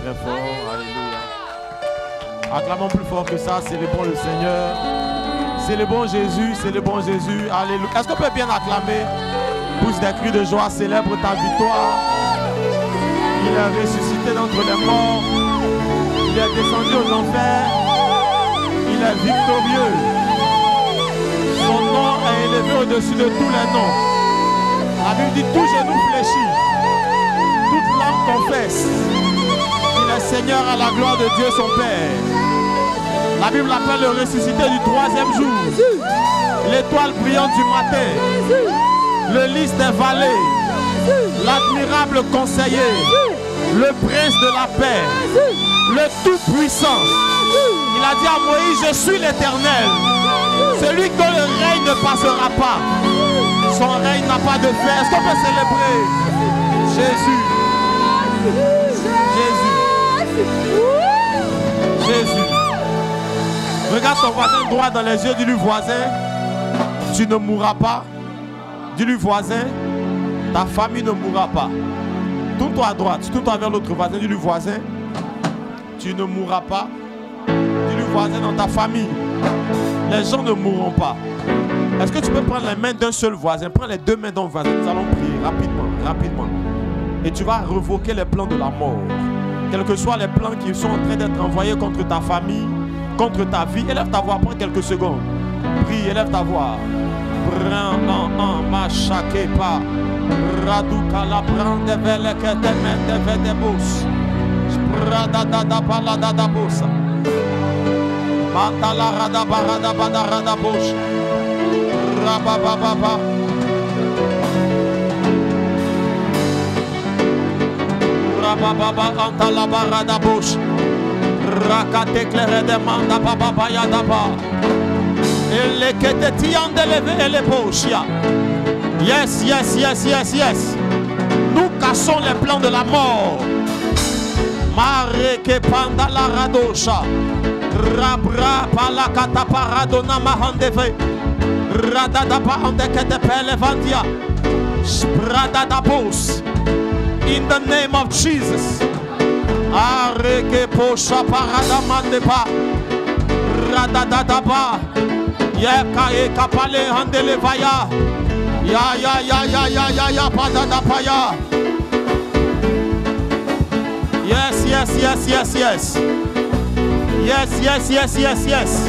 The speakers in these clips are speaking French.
très fort. Alléluia. Acclamons plus fort que ça. Célébrons le Seigneur. Célébrons Jésus. Célébrons Jésus. Alléluia. Est-ce qu'on peut bien acclamer? Pousse des cris de joie. Célèbre ta victoire. Il est ressuscité d'entre les morts. Il est descendu aux enfers. Il est victorieux. Son nom est élevé au-dessus de tous les noms. La Bible dit tout genou fléchit. Toute langue confesse. Il est Seigneur à la gloire de Dieu son Père. La Bible l'appelle le ressuscité du troisième jour. L'étoile brillante du matin. Le lys des vallées. L'admirable conseiller. Le prince de la paix. Le tout-puissant. Il a dit à Moïse, je suis l'Éternel. Celui dont le règne ne passera pas. Son règne n'a pas de fin. Est-ce qu'on peut célébrer Jésus? Jésus. Jésus. Regarde ton voisin droit dans les yeux. Dis-lui, voisin, tu ne mourras pas. Dis-lui, voisin, ta famille ne mourra pas. Tourne-toi à droite, tourne-toi vers l'autre voisin. Dis-lui, voisin, tu ne mourras pas. Dis-lui, voisin, dans ta famille, les gens ne mourront pas. Est-ce que tu peux prendre les mains d'un seul voisin? Prends les deux mains d'un voisin. Nous allons prier rapidement, rapidement. Et tu vas révoquer les plans de la mort. Quels que soient les plans qui sont en train d'être envoyés contre ta famille, contre ta vie. Élève ta voix, prends quelques secondes. Prie, élève ta voix. Prends ma chaque pas. Radouka la prend de vele que te mette de bous. Sprada da balada da bosa. Mantala rada barada badarada bosh. Rabababa. Rabababa antala barada bosh. Rakate claire demanda baba yadaba. Elle que te tian de lever les poches. Yes, yes, yes, yes, yes. Nous cassons les plans de la mort. Mare que panda la radosha. Rabra palakata paradona mahandeve. Radada pa ande que te pele vandia. Spradada bos. In the name of Jesus. Are que posha parada mandepa. Radada ba. Yeka e kapale handele vaya. Ya padada paya. Yes, yes, yes, yes, yes. Yes, yes, yes, yes, yes.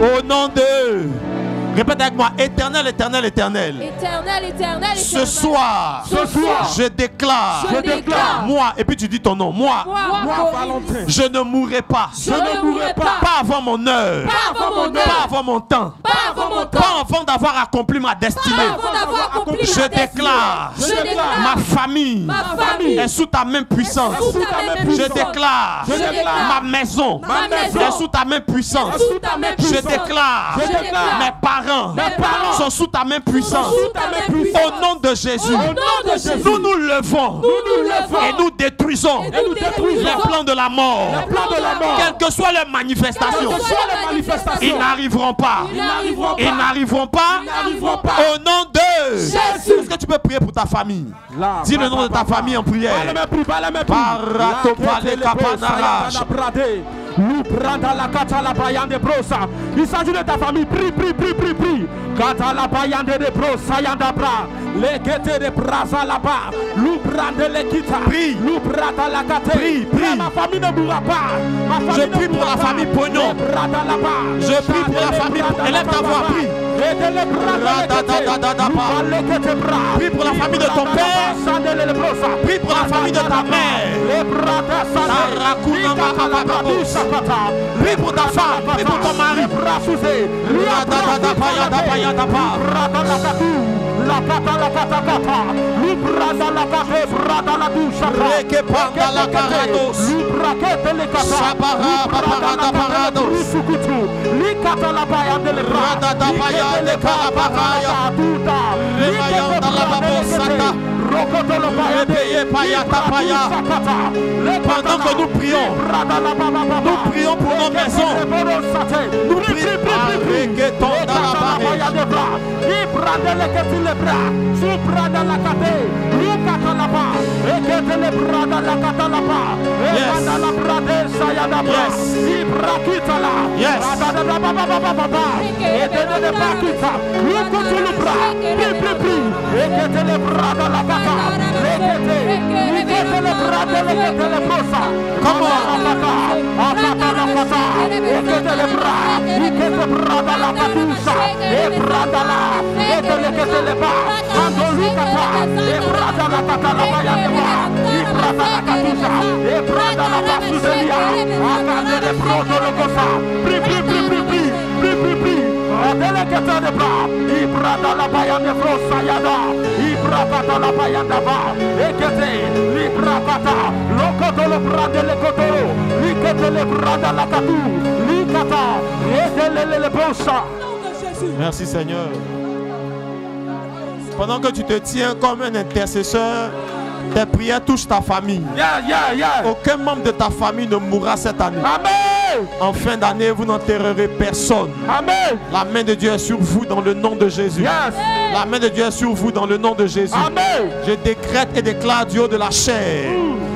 Au nom de... Répète avec moi, éternel, éternel, éternel. Éternel, éternel, ce soir, je déclare, moi, et puis tu dis ton nom, moi, Valentin, je ne mourrai pas. Pas avant mon heure. Pas avant mon temps. Pas avant d'avoir accompli ma destinée. Je déclare, ma famille est sous ta main puissante. Je déclare, ma maison est sous ta main puissante. Je déclare, mes parents sont sous ta main puissante. Au nom de Jésus, nous nous levons et nous détruisons les plans de la mort. Quelles que soient les manifestations, ils n'arriveront pas. Ils n'arriveront pas. Au nom de Jésus. Est-ce que tu peux prier pour ta famille? Dis le nom de ta famille en prière. Il s'agit de ta famille. Prie, prie, prie, prie, prie. Kata la bayande de brosa yanda bra. Les guettes de brasa là-bas. L'oubrande les kita. Prie. L'oubrata la kate. Prie, prie. Ma famille ne mourra pas. Je prie pour la famille Pognon. Je prie pour la famille. Élève ta voix, prie. Prie pour la famille de ton père. Prie pour la famille de ta mère. Prie pour ta femme. Prie pour ton mari. La kata la kata kata, l'ubrada la kata, brada la doucha, reke panda la karados, l'ubrakete le kata, sabara parada parados, l'isukutu, l'ikata la baya de le brada da baya de karabaya, tuta, remayanda la babosata, Pendant que nous prions pour nos maisons. Nous prions Merci Seigneur. Pendant que tu te tiens comme un intercesseur, tes prières touchent ta famille. Aucun membre de ta famille ne mourra cette année. Amen. En fin d'année, vous n'enterrerez personne. Amen. La main de Dieu est sur vous dans le nom de Jésus. La main de Dieu est sur vous dans le nom de Jésus. Amen. Je décrète et déclare du haut de la chair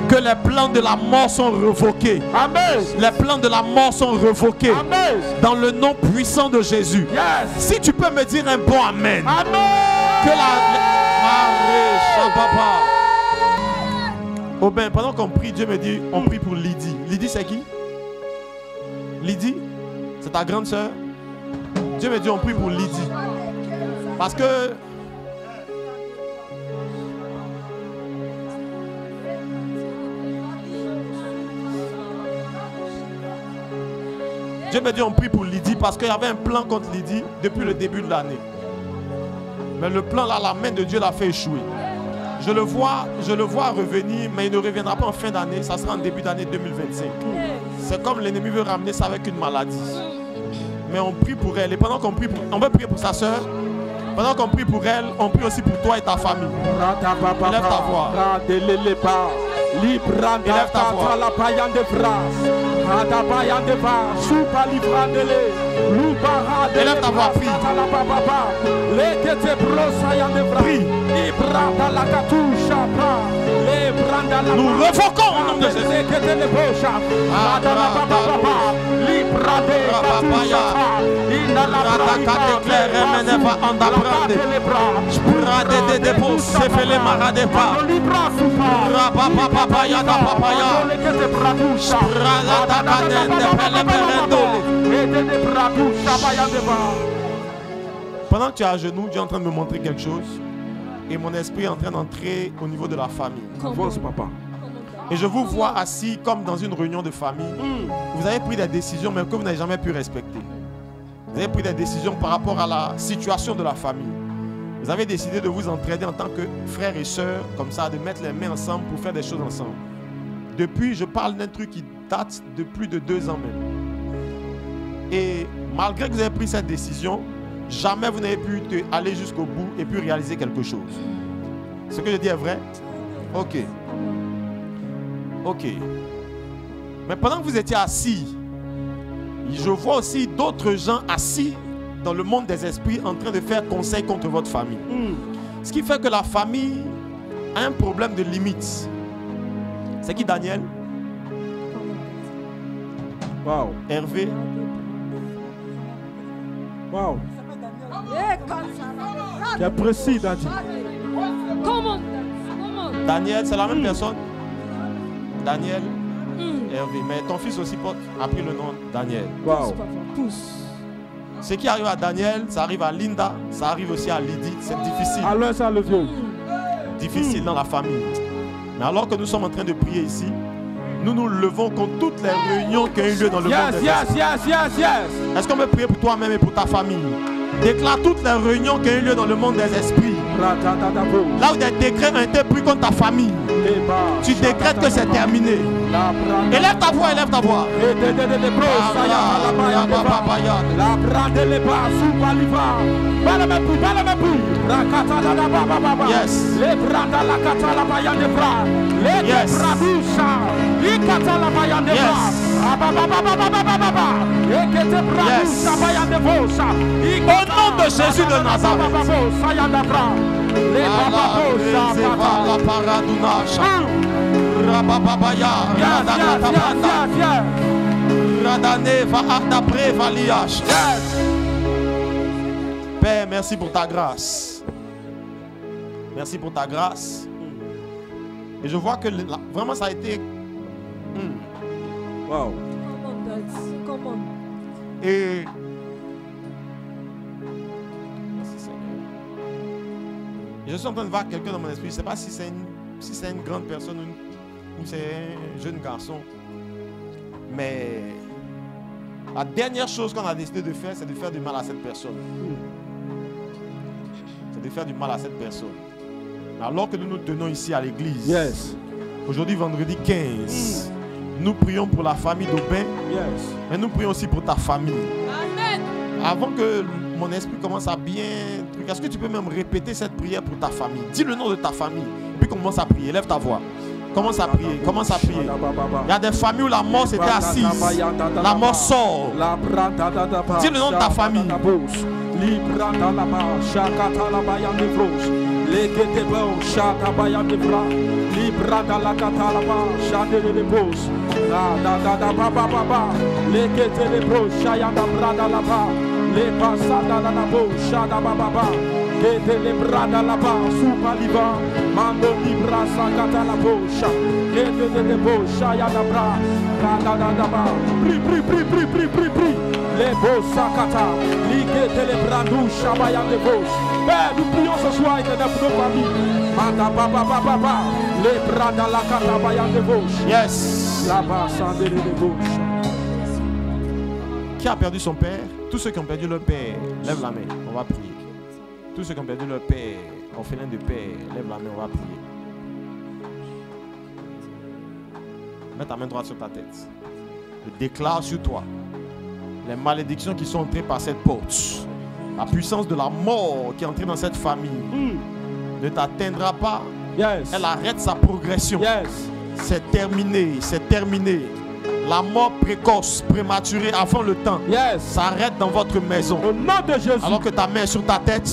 que les plans de la mort sont révoqués. Amen. Les plans de la mort sont révoqués. Amen. Dans le nom puissant de Jésus. Si tu peux me dire un bon amen. Amen. Que oh ben, pendant qu'on prie, Dieu me dit, on prie pour Lydie. Lydie, c'est qui? Lydie, c'est ta grande soeur. Dieu me dit, on prie pour Lydie. Parce que Dieu me dit, on prie pour Lydie parce qu'il y avait un plan contre Lydie depuis le début de l'année. Mais le plan là, la main de Dieu l'a fait échouer. Je le vois revenir, mais il ne reviendra pas en fin d'année, ça sera en début d'année 2025. C'est comme l'ennemi veut ramener ça avec une maladie. Mais on prie pour elle. Et pendant qu'on prie, on veut prier pour sa soeur. Pendant qu'on prie pour elle, on prie aussi pour toi et ta famille. Élève ta voix. Élève ta voix. Élève ta voix, prie. Prie. Nous revoquons au nom de Jésus. Pendant que tu es à genoux, Dieu est en train de me montrer quelque chose. Et mon esprit est en train d'entrer au niveau de la famille. Et je vous vois assis comme dans une réunion de famille. Vous avez pris des décisions même que vous n'avez jamais pu respecter. Vous avez pris des décisions par rapport à la situation de la famille. Vous avez décidé de vous entraider en tant que frères et sœurs, comme ça, de mettre les mains ensemble pour faire des choses ensemble. Depuis, je parle d'un truc qui date de plus de 2 ans même. Et malgré que vous avez pris cette décision, jamais vous n'avez pu aller jusqu'au bout et puis réaliser quelque chose. Ce que je dis est vrai? Ok. Ok. Mais pendant que vous étiez assis, je vois aussi d'autres gens assis dans le monde des esprits en train de faire conseil contre votre famille. Ce qui fait que la famille a un problème de limite. C'est qui, Daniel? Wow. Hervé? Wow. Tu es précis, Daniel. Comment? Daniel, c'est la même personne? Daniel? Hervé. Mais ton fils aussi a pris le nom Daniel. Wow. Ce qui arrive à Daniel, ça arrive à Linda, ça arrive aussi à Lydie. C'est difficile. Alors ça le vieux. Difficile dans la famille. Mais alors que nous sommes en train de prier ici, nous nous levons contre toutes les réunions qui ont eu lieu dans le monde. Est-ce qu'on peut prier pour toi-même et pour ta famille? Déclare toutes les réunions qui ont eu lieu dans le monde des esprits. Là où des décrets ont été pris contre ta famille. Tu décrètes que c'est terminé. Élève ta voix, élève ta voix. Yes. Yes. Au nom de Jésus de Nazareth. Père, merci pour ta grâce. Merci pour ta grâce. Et je vois que vraiment ça a été... Wow. Come on. Et... Merci Seigneur. Je suis en train de voir quelqu'un dans mon esprit. Je ne sais pas si c'est une grande personne ou c'est un jeune garçon. Mais la dernière chose qu'on a décidé de faire, c'est de faire du mal à cette personne. C'est de faire du mal à cette personne. Alors que nous nous tenons ici à l'église, aujourd'hui vendredi 15, nous prions pour la famille d'Aubin, mais nous prions aussi pour ta famille. Amen. Avant que mon esprit commence à bien... Est-ce que tu peux même répéter cette prière pour ta famille? Dis le nom de ta famille, puis commence à prier. Lève ta voix. Commence à prier, commence à prier. Il y a des familles où la mort s'était assise. La mort sort. Dis le nom de ta famille. Prie. Les beaux sakata, l'iguette les brandous, chabayan de bouche. Père, nous prions ce soir éternel pour nos familles. Manda papa, les branda la kata bayan de bouche. Yes. Là-bas, sans de bouche. Qui a perdu son père? Tous ceux qui ont perdu leur père, lève la main, on va prier. Tous ceux qui ont perdu leur père, orphelins de père, lève la main, on va prier. Mets ta main droite sur ta tête. Je déclare sur toi les malédictions qui sont entrées par cette porte. La puissance de la mort qui est entrée dans cette famille ne t'atteindra pas. Elle arrête sa progression. C'est terminé, c'est terminé. La mort précoce, prématurée avant le temps, s'arrête dans votre maison. Au nom de Jésus. Alors que ta main est sur ta tête,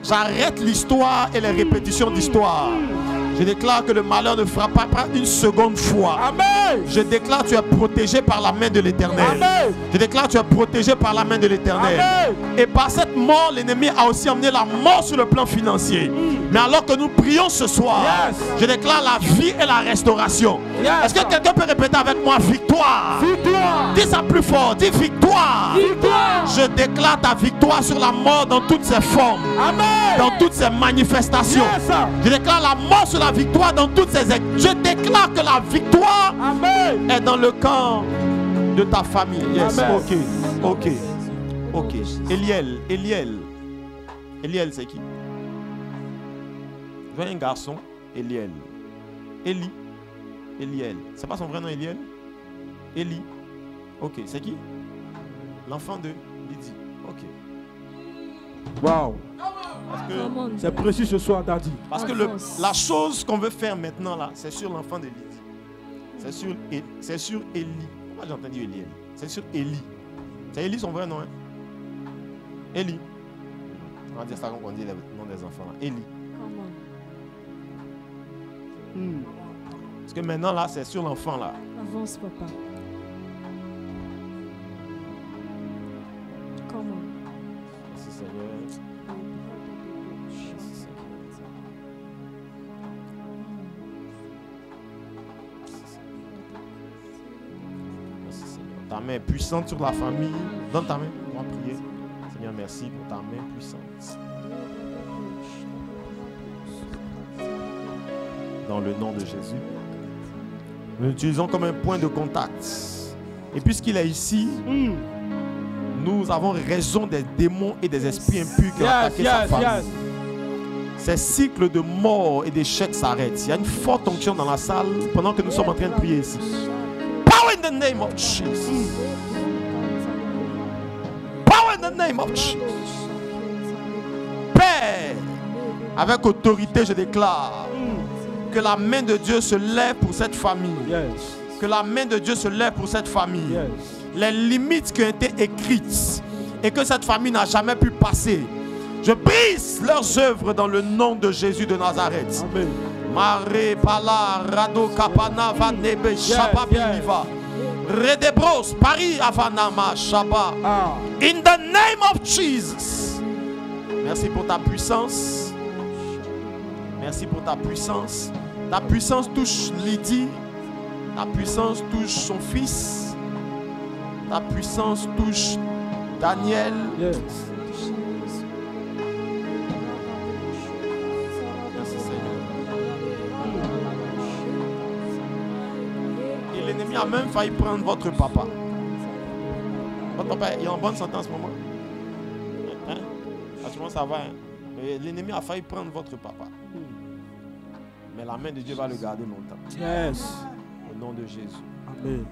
j'arrête l'histoire et les répétitions d'histoire. Je déclare que le malheur ne frappera pas une seconde fois. Amen. Je déclare que tu es protégé par la main de l'Éternel. Je déclare que tu es protégé par la main de l'Éternel. Et par cette mort, l'ennemi a aussi emmené la mort sur le plan financier. Mais alors que nous prions ce soir, je déclare la vie et la restauration. Est-ce que quelqu'un peut répéter avec moi victoire? Victoire. Dis ça plus fort, dis victoire. Victoire. Je déclare ta victoire sur la mort dans toutes ses formes. Amen. Dans toutes ses manifestations. Je déclare la mort sur la victoire dans toutes ses... Je déclare que la victoire est dans le camp de ta famille. Yes. Ok. Eliel, c'est qui? Je vois un garçon, Eliel. Eliel. C'est pas son vrai nom, Eliel? Eli. Ok, c'est qui? L'enfant de Lydie. Ok. Wow. C'est précis ce soir, Daddy. Parce que la chose qu'on veut faire maintenant là, c'est sur l'enfant de Lydie. C'est sur Eli. Pourquoi j'ai entendu Eliel? C'est sur Eli. C'est Eli son vrai nom, hein? Eli. On va dire ça comme on dit le nom des enfants là. Eli. Parce que maintenant là, c'est sur l'enfant là. Avance, papa. Comment? Merci Seigneur. Ta main puissante sur la famille. Donne ta main, on va prier. Seigneur, merci pour ta main puissante. Dans le nom de Jésus. Nous l'utilisons comme un point de contact. Et puisqu'il est ici, Nous avons raison des démons et des esprits impurs qui ont attaqué sa famille. Ces cycles de mort et d'échec s'arrêtent. Il y a une forte onction dans la salle pendant que nous sommes en train de prier ici. Power in the name of Jesus. Power in the name of Jesus. Père, avec autorité, je déclare que la main de Dieu se lève pour cette famille. Que la main de Dieu se lève pour cette famille. Les limites qui ont été écrites et que cette famille n'a jamais pu passer, je brise leurs œuvres dans le nom de Jésus de Nazareth. Amen. Mare pala rado kapana vanebe shaba biliva redebros Paris avanama shaba. In the name of Jesus. Merci pour ta puissance. Merci pour ta puissance. Ta puissance touche Lydie. Ta puissance touche son fils. Ta puissance touche Daniel. Yes. Merci Seigneur. Et l'ennemi a même failli prendre votre papa. Votre papa est en bonne santé en ce moment. Hein? En ce moment ça va. Hein? L'ennemi a failli prendre votre papa. Mais la main de Dieu va le garder longtemps. Yes. Au nom de Jésus. Amen.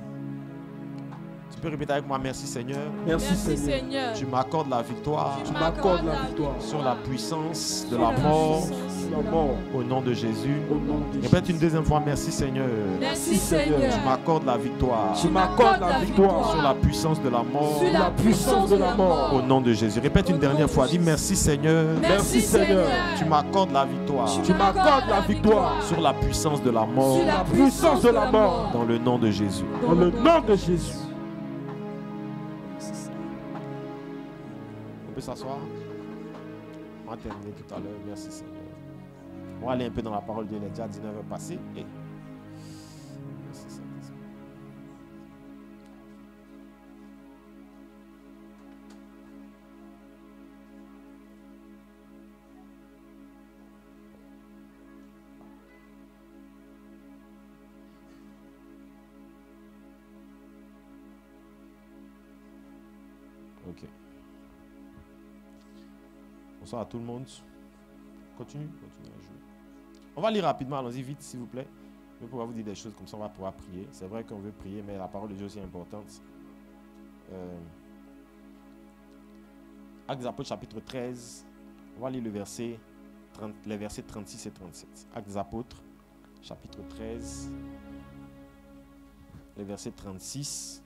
Tu peux répéter avec moi, merci Seigneur. Merci Seigneur. Tu m'accordes la victoire. Tu m'accordes la victoire sur la puissance de la mort. Au nom de Jésus. Répète une deuxième fois, merci Seigneur. Merci Seigneur. Tu m'accordes la victoire. Tu m'accordes la victoire sur la puissance de la mort. Sur la puissance de la mort. Au nom de Jésus. Répète une dernière fois. Dis merci Seigneur. Merci Seigneur. Tu m'accordes la victoire. Tu m'accordes la victoire sur la puissance de la mort. Sur la puissance de la mort. Dans le nom de Jésus. Dans le nom de Jésus. On peut s'asseoir. On va terminer tout à l'heure. Merci Seigneur. On va aller un peu dans la parole de Dieu. Il est déjà 19h passé. Et... Merci Seigneur. Ok. Bonsoir à tout le monde. Continue à jouer. On va lire rapidement, allons-y vite s'il vous plaît. Je vais pouvoir vous dire des choses comme ça, on va pouvoir prier. C'est vrai qu'on veut prier, mais la parole de Dieu est aussi importante. Actes des Apôtres chapitre 13. On va lire les versets 36 et 37. Actes des Apôtres chapitre 13. Les versets 36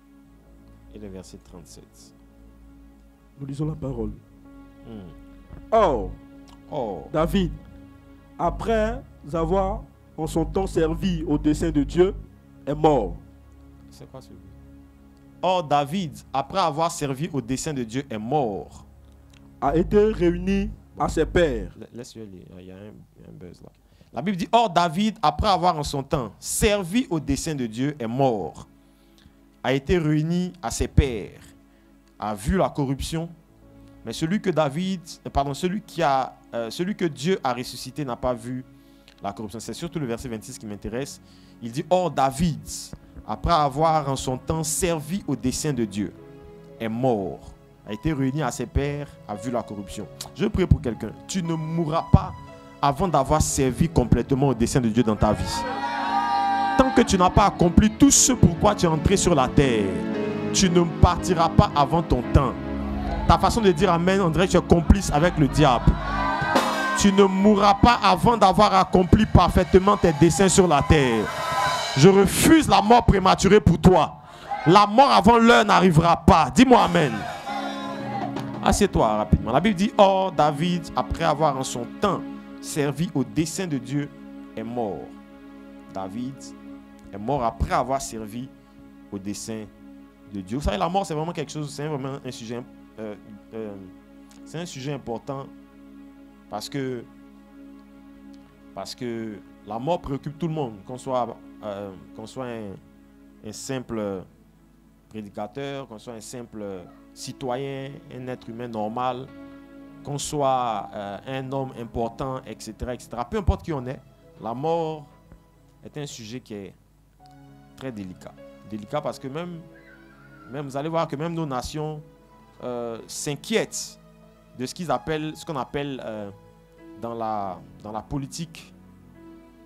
et les versets 37. Nous lisons la parole. Or, David, après avoir en son temps servi au dessein de Dieu, est mort. C'est quoi celui-là? Or, David, après avoir servi au dessein de Dieu, est mort. A été réuni à ses pères. Laisse-le lire, il y a un buzz là. La Bible dit, or, David, après avoir en son temps servi au dessein de Dieu, est mort. A été réuni à ses pères. A vu la corruption. Mais celui que Dieu a ressuscité n'a pas vu la corruption. C'est surtout le verset 26 qui m'intéresse. Il dit, or David, après avoir en son temps servi au dessein de Dieu, est mort, a été réuni à ses pères, a vu la corruption. Je prie pour quelqu'un. Tu ne mourras pas avant d'avoir servi complètement au dessein de Dieu dans ta vie. Tant que tu n'as pas accompli tout ce pourquoi tu es entré sur la terre, tu ne partiras pas avant ton temps. Ta façon de dire amen, on dirait que tu es complice avec le diable. Tu ne mourras pas avant d'avoir accompli parfaitement tes desseins sur la terre. Je refuse la mort prématurée pour toi. La mort avant l'heure n'arrivera pas. Dis-moi amen. Assieds-toi rapidement. La Bible dit, or David, après avoir en son temps servi au dessein de Dieu, est mort. David est mort après avoir servi au dessein de Dieu. Vous savez, la mort, c'est vraiment quelque chose, c'est vraiment un sujet c'est un sujet important parce que la mort préoccupe tout le monde, qu'on soit un simple prédicateur, qu'on soit un simple citoyen, un être humain normal, qu'on soit un homme important, etc., etc. Peu importe qui on est, la mort est un sujet qui est très délicat. Délicat parce que même vous allez voir que même nos nations s'inquiètent de ce qu'on appelle dans la politique,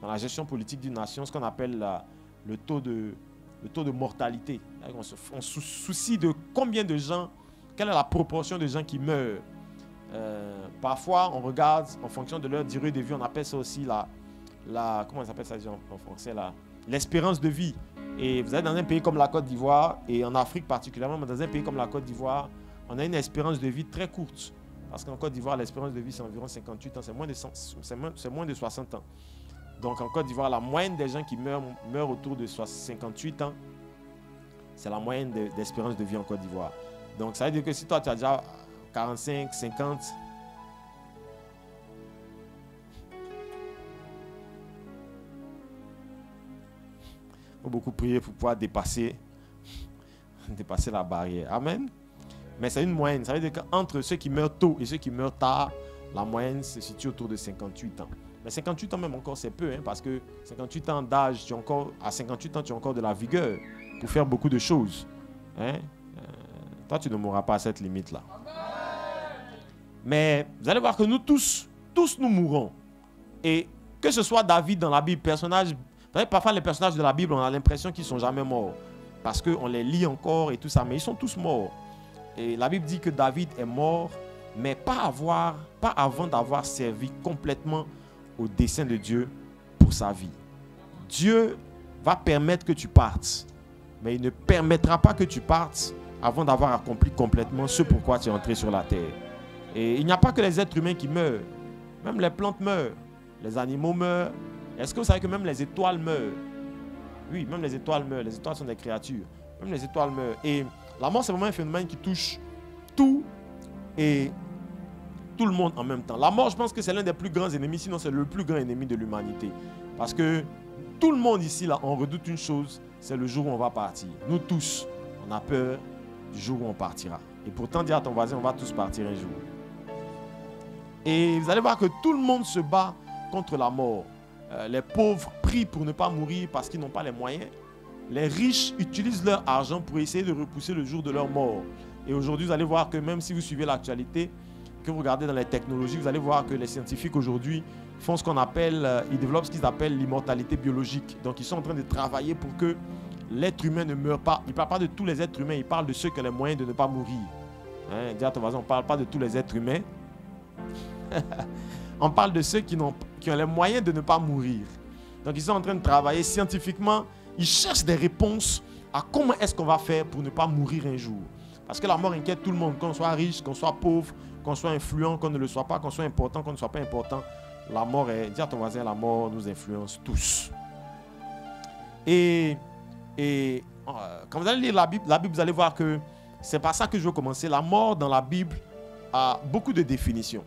dans la gestion politique d'une nation, ce qu'on appelle le taux de mortalité. On se soucie de combien de gens, quelle est la proportion de gens qui meurent. Parfois, on regarde en fonction de leur durée de vie, on appelle ça aussi comment on appelle ça en français, l'espérance de vie. Et vous êtes dans un pays comme la Côte d'Ivoire, et en Afrique particulièrement, mais dans un pays comme la Côte d'Ivoire, on a une espérance de vie très courte. Parce qu'en Côte d'Ivoire, l'espérance de vie, c'est environ 58 ans, c'est moins de 60 ans. Donc en Côte d'Ivoire, la moyenne des gens qui meurent autour de 58 ans. C'est la moyenne d'espérance de vie en Côte d'Ivoire. Donc ça veut dire que si toi, tu as déjà 45, 50... Il faut beaucoup prier pour pouvoir dépasser la barrière. Amen. Mais c'est une moyenne. Ça veut dire qu'entre ceux qui meurent tôt et ceux qui meurent tard, la moyenne se situe autour de 58 ans. Mais 58 ans même encore, c'est peu, hein, parce que 58 ans d'âge, à 58 ans, tu as encore de la vigueur pour faire beaucoup de choses. Hein? Toi, tu ne mourras pas à cette limite-là. Mais vous allez voir que nous tous nous mourrons. Et que ce soit David dans la Bible, personnage... Vous savez, parfois, les personnages de la Bible, on a l'impression qu'ils ne sont jamais morts. Parce qu'on les lit encore et tout ça. Mais ils sont tous morts. Et la Bible dit que David est mort, mais pas avant d'avoir servi complètement au dessein de Dieu pour sa vie. Dieu va permettre que tu partes. Mais il ne permettra pas que tu partes avant d'avoir accompli complètement ce pourquoi tu es entré sur la terre. Et il n'y a pas que les êtres humains qui meurent. Même les plantes meurent. Les animaux meurent. Est-ce que vous savez que même les étoiles meurent? Oui, même les étoiles meurent. Les étoiles sont des créatures. Même les étoiles meurent. Et la mort, c'est vraiment un phénomène qui touche tout et tout le monde en même temps. La mort, je pense que c'est l'un des plus grands ennemis, sinon c'est le plus grand ennemi de l'humanité. Parce que tout le monde ici, là, on redoute une chose, c'est le jour où on va partir. Nous tous, on a peur du jour où on partira. Et pourtant, dis à ton voisin, on va tous partir un jour. Et vous allez voir que tout le monde se bat contre la mort. Les pauvres prient pour ne pas mourir parce qu'ils n'ont pas les moyens. Les riches utilisent leur argent pour essayer de repousser le jour de leur mort. Et aujourd'hui, vous allez voir que même si vous suivez l'actualité, que vous regardez dans les technologies, vous allez voir que les scientifiques aujourd'hui font ce qu'on appelle, ils développent ce qu'ils appellent l'immortalité biologique. Donc, ils sont en train de travailler pour que l'être humain ne meure pas. Ils ne parlent pas de tous les êtres humains, ils parlent de ceux qui ont les moyens de ne pas mourir. Hein, dis à ton voisin, on ne parle pas de tous les êtres humains. On parle de ceux qui ont les moyens de ne pas mourir. Donc, ils sont en train de travailler scientifiquement. Ils cherchent des réponses à comment est-ce qu'on va faire pour ne pas mourir un jour. Parce que la mort inquiète tout le monde, qu'on soit riche, qu'on soit pauvre, qu'on soit influent, qu'on ne le soit pas, qu'on soit important, qu'on ne soit pas important. La mort est, dis à ton voisin, la mort nous influence tous. Et quand vous allez lire la Bible, vous allez voir que c'est par ça que je veux commencer. La mort dans la Bible a beaucoup de définitions.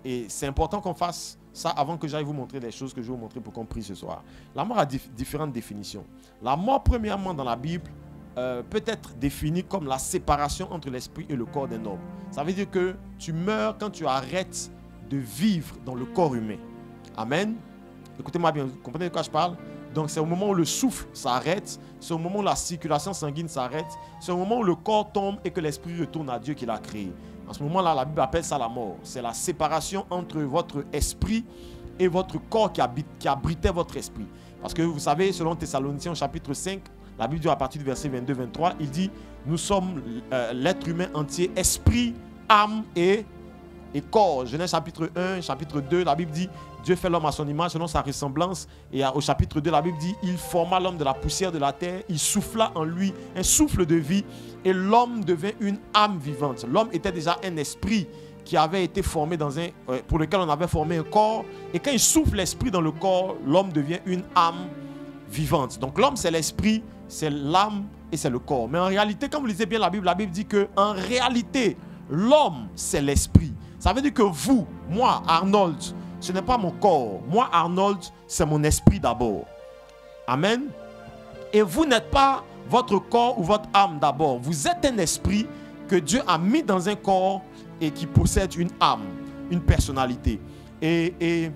Et c'est important qu'on fasse ça avant que j'aille vous montrer des choses que je vais vous montrer pour qu'on prie ce soir. La mort a différentes définitions. La mort, premièrement, dans la Bible, peut être définie comme la séparation entre l'esprit et le corps d'un homme. Ça veut dire que tu meurs quand tu arrêtes de vivre dans le corps humain. Amen. Écoutez-moi bien, vous comprenez de quoi je parle? Donc c'est au moment où le souffle s'arrête, c'est au moment où la circulation sanguine s'arrête, c'est au moment où le corps tombe et que l'esprit retourne à Dieu qui l'a créé. En ce moment-là, la Bible appelle ça la mort. C'est la séparation entre votre esprit et votre corps qui abritait votre esprit. Parce que vous savez, selon Thessaloniciens chapitre 5, la Bible dit à partir du verset 22-23, il dit, nous sommes l'être humain entier, esprit, âme et corps. Genèse chapitre 1, chapitre 2, la Bible dit, Dieu fait l'homme à son image, selon sa ressemblance. Et au chapitre 2, la Bible dit, il forma l'homme de la poussière de la terre, il souffla en lui un souffle de vie, et l'homme devint une âme vivante. L'homme était déjà un esprit qui avait été formé pour lequel on avait formé un corps. Et quand il souffle l'esprit dans le corps, l'homme devient une âme vivante. Donc l'homme, c'est l'esprit, c'est l'âme et c'est le corps. Mais en réalité, quand vous lisez bien la Bible dit qu'en réalité, l'homme, c'est l'esprit. Ça veut dire que vous, moi, Arnold, ce n'est pas mon corps. Moi, Arnold, c'est mon esprit d'abord. Amen. Et vous n'êtes pas votre corps ou votre âme d'abord. Vous êtes un esprit que Dieu a mis dans un corps et qui possède une âme, une personnalité. Et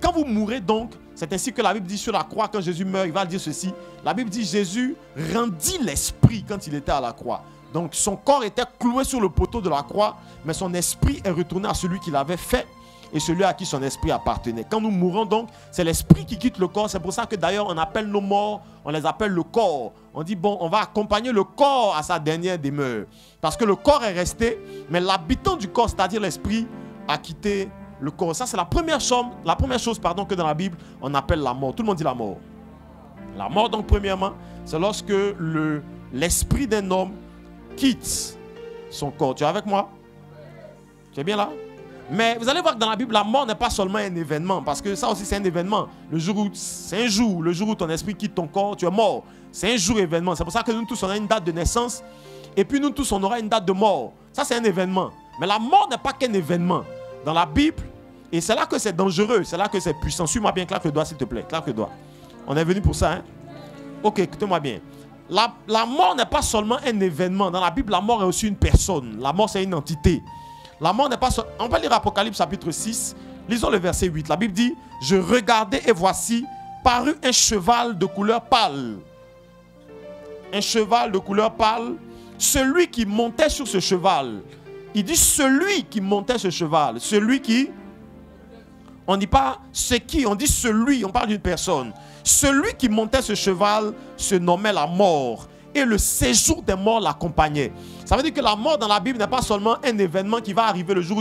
quand vous mourrez donc, c'est ainsi que la Bible dit sur la croix, quand Jésus meurt, il va dire ceci. La Bible dit Jésus rendit l'esprit quand il était à la croix. Donc son corps était cloué sur le poteau de la croix, mais son esprit est retourné à celui qui l'avait fait et celui à qui son esprit appartenait. Quand nous mourons donc, c'est l'esprit qui quitte le corps. C'est pour ça que d'ailleurs on appelle nos morts, on les appelle le corps. On dit bon, on va accompagner le corps à sa dernière demeure. Parce que le corps est resté, mais l'habitant du corps, c'est-à-dire l'esprit, a quitté le corps. Ça c'est la première chose que dans la Bible on appelle la mort. Tout le monde dit la mort. La mort donc premièrement, c'est lorsque l'esprit d'un homme quitte son corps. Tu es avec moi? Tu es bien là? Mais vous allez voir que dans la Bible, la mort n'est pas seulement un événement, parce que ça aussi c'est un événement. C'est un jour, le jour où ton esprit quitte ton corps, tu es mort. C'est un jour événement. C'est pour ça que nous tous on a une date de naissance, et puis nous tous on aura une date de mort. Ça c'est un événement. Mais la mort n'est pas qu'un événement. Dans la Bible, et c'est là que c'est dangereux, c'est là que c'est puissant. Suis-moi bien, claque le doigt s'il te plaît, claque le doigt. On est venu pour ça, hein? Ok, écoutez-moi bien. La mort n'est pas seulement un événement. Dans la Bible, la mort est aussi une personne. La mort, c'est une entité. La mort n'est pas seulement... On va lire Apocalypse chapitre 6. Lisons le verset 8. La Bible dit, « Je regardais et voici, parut un cheval de couleur pâle. » Un cheval de couleur pâle. Celui qui montait sur ce cheval. Il dit, celui qui montait ce cheval. Celui qui... On ne dit pas c'est qui, on dit celui, on parle d'une personne. Celui qui montait ce cheval se nommait la mort et le séjour des morts l'accompagnait. Ça veut dire que la mort dans la Bible n'est pas seulement un événement qui va arriver le jour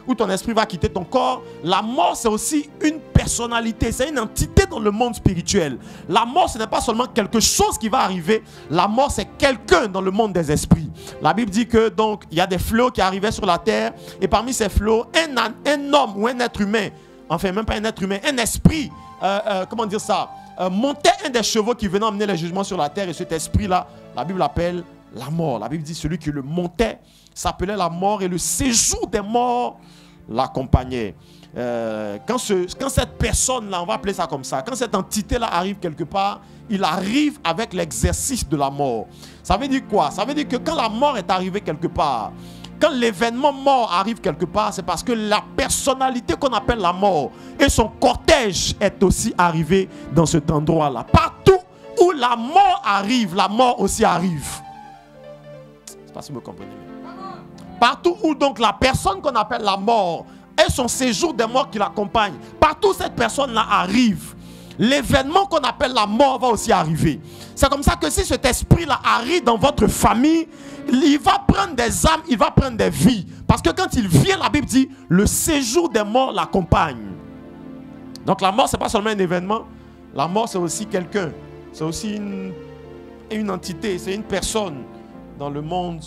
où ton esprit va quitter ton corps. La mort, c'est aussi une personnalité, c'est une entité dans le monde spirituel. La mort, ce n'est pas seulement quelque chose qui va arriver. La mort, c'est quelqu'un dans le monde des esprits. La Bible dit que donc il y a des fléaux qui arrivaient sur la terre et parmi ces fléaux, un homme ou un être humain, enfin même pas un être humain, un esprit, comment dire ça, montait un des chevaux qui venait emmener les jugements sur la terre, et cet esprit-là, la Bible l'appelle la mort. La Bible dit celui qui le montait s'appelait la mort et le séjour des morts l'accompagnait. Quand cette personne-là, on va appeler ça comme ça, quand cette entité-là arrive quelque part, il arrive avec l'exercice de la mort. Ça veut dire quoi? Ça veut dire que quand la mort est arrivée quelque part, quand l'événement mort arrive quelque part, c'est parce que la personnalité qu'on appelle la mort et son cortège est aussi arrivé dans cet endroit-là. Partout où la mort arrive, la mort aussi arrive. Je ne sais pas si vous me comprenez. Partout où donc la personne qu'on appelle la mort et son séjour des morts qui l'accompagne, partout où cette personne-là arrive, l'événement qu'on appelle la mort va aussi arriver. C'est comme ça que si cet esprit-là arrive dans votre famille, il va prendre des âmes, il va prendre des vies. Parce que quand il vient, la Bible dit, le séjour des morts l'accompagne. Donc la mort, ce n'est pas seulement un événement. La mort, c'est aussi quelqu'un. C'est aussi une entité, c'est une personne dans le monde.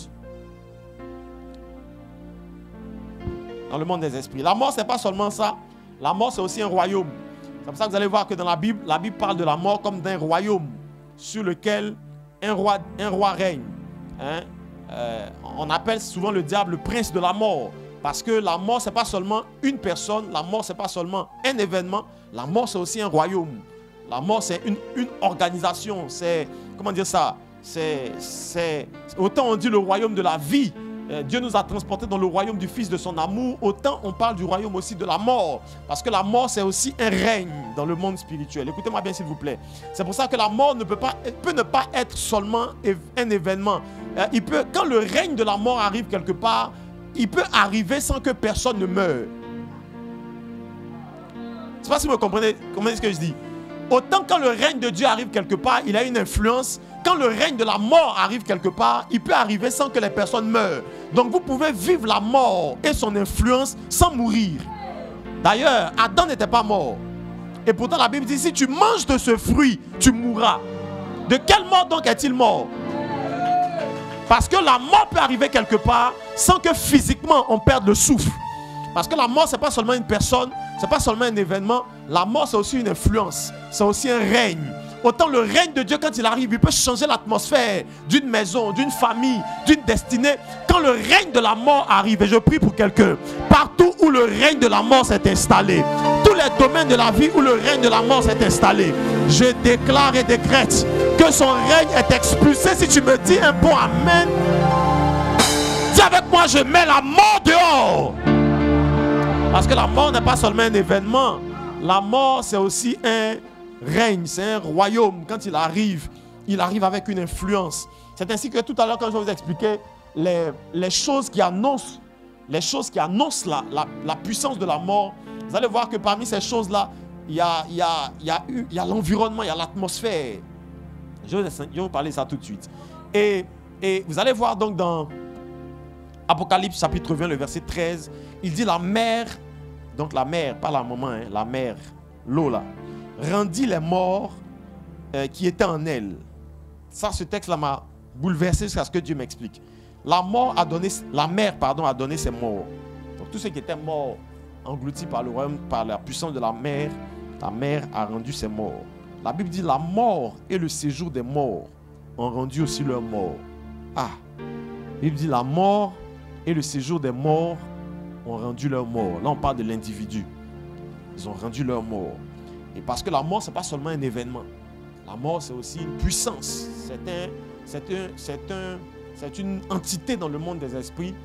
Dans le monde des esprits. La mort, ce n'est pas seulement ça. La mort, c'est aussi un royaume. C'est comme ça que vous allez voir que dans la Bible parle de la mort comme d'un royaume sur lequel un roi règne. Hein? On appelle souvent le diable le prince de la mort. Parce que la mort, ce n'est pas seulement une personne. La mort, ce n'est pas seulement un événement. La mort, c'est aussi un royaume. La mort, c'est une organisation. C'est, comment dire ça? Autant on dit le royaume de la vie. Dieu nous a transportés dans le royaume du Fils de son amour. Autant on parle du royaume aussi de la mort. Parce que la mort, c'est aussi un règne dans le monde spirituel. Écoutez-moi bien, s'il vous plaît. C'est pour ça que la mort peut ne pas être seulement un événement. Quand le règne de la mort arrive quelque part, il peut arriver sans que personne ne meure. Je ne sais pas si vous comprenez ce que je dis. Autant quand le règne de Dieu arrive quelque part, il a une influence. Quand le règne de la mort arrive quelque part, il peut arriver sans que les personnes meurent. Donc vous pouvez vivre la mort et son influence sans mourir. D'ailleurs, Adam n'était pas mort. Et pourtant la Bible dit, si tu manges de ce fruit, tu mourras. De quelle mort donc est-il mort? Parce que la mort peut arriver quelque part sans que physiquement on perde le souffle. Parce que la mort, ce n'est pas seulement une personne, ce n'est pas seulement un événement. La mort, c'est aussi une influence, c'est aussi un règne. Autant le règne de Dieu, quand il arrive, il peut changer l'atmosphère d'une maison, d'une famille, d'une destinée. Quand le règne de la mort arrive, et je prie pour quelqu'un, partout où le règne de la mort s'est installé, tous les domaines de la vie où le règne de la mort s'est installé, je déclare et décrète que son règne est expulsé. Si tu me dis un bon amen, dis avec moi, je mets la mort dehors. Parce que la mort n'est pas seulement un événement. La mort, c'est aussi un règne, c'est un royaume. Quand il arrive avec une influence. C'est ainsi que tout à l'heure, quand je vous expliquais les choses qui annoncent, la puissance de la mort, vous allez voir que parmi ces choses-là, il y a l'environnement, il y a l'atmosphère. Je vais vous parler de ça tout de suite. Et vous allez voir donc dans Apocalypse chapitre 20, le verset 13, il dit la mer, donc la mer, pas la maman, hein, la mer, l'eau là, rendit les morts qui étaient en elle. Ça, ce texte-là m'a bouleversé jusqu'à ce que Dieu m'explique. La mer a donné ses morts. Donc tous ceux qui étaient morts, engloutis par le royaume, par la puissance de la mer a rendu ses morts. La Bible dit la mort et le séjour des morts ont rendu aussi leurs morts. Ah, la Bible dit la mort et le séjour des morts ont rendu leurs morts. Là, on parle de l'individu. Ils ont rendu leurs morts. Et parce que la mort, ce n'est pas seulement un événement. La mort, c'est aussi une puissance. C'est une entité dans le monde des esprits.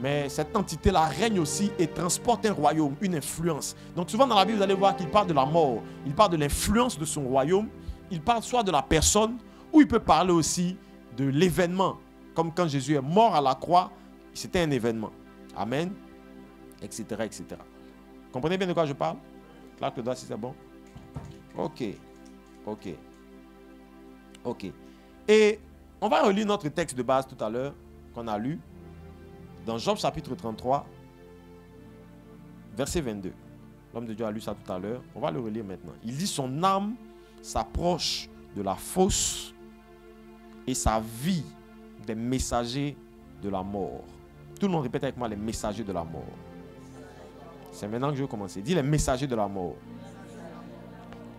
Mais cette entité-là règne aussi et transporte un royaume, une influence. Donc souvent dans la Bible, vous allez voir qu'il parle de la mort. Il parle de l'influence de son royaume. Il parle soit de la personne, ou il peut parler aussi de l'événement. Comme quand Jésus est mort à la croix, c'était un événement. Amen. Etc. etc. Comprenez bien de quoi je parle? Claque le doigt si c'est bon. Ok. Et on va relire notre texte de base tout à l'heure qu'on a lu. Dans Job chapitre 33, verset 22. L'homme de Dieu a lu ça tout à l'heure. On va le relire maintenant. Il dit son âme s'approche de la fosse et sa vie des messagers de la mort. Tout le monde répète avec moi les messagers de la mort. C'est maintenant que je vais commencer. Dis les messagers de la mort.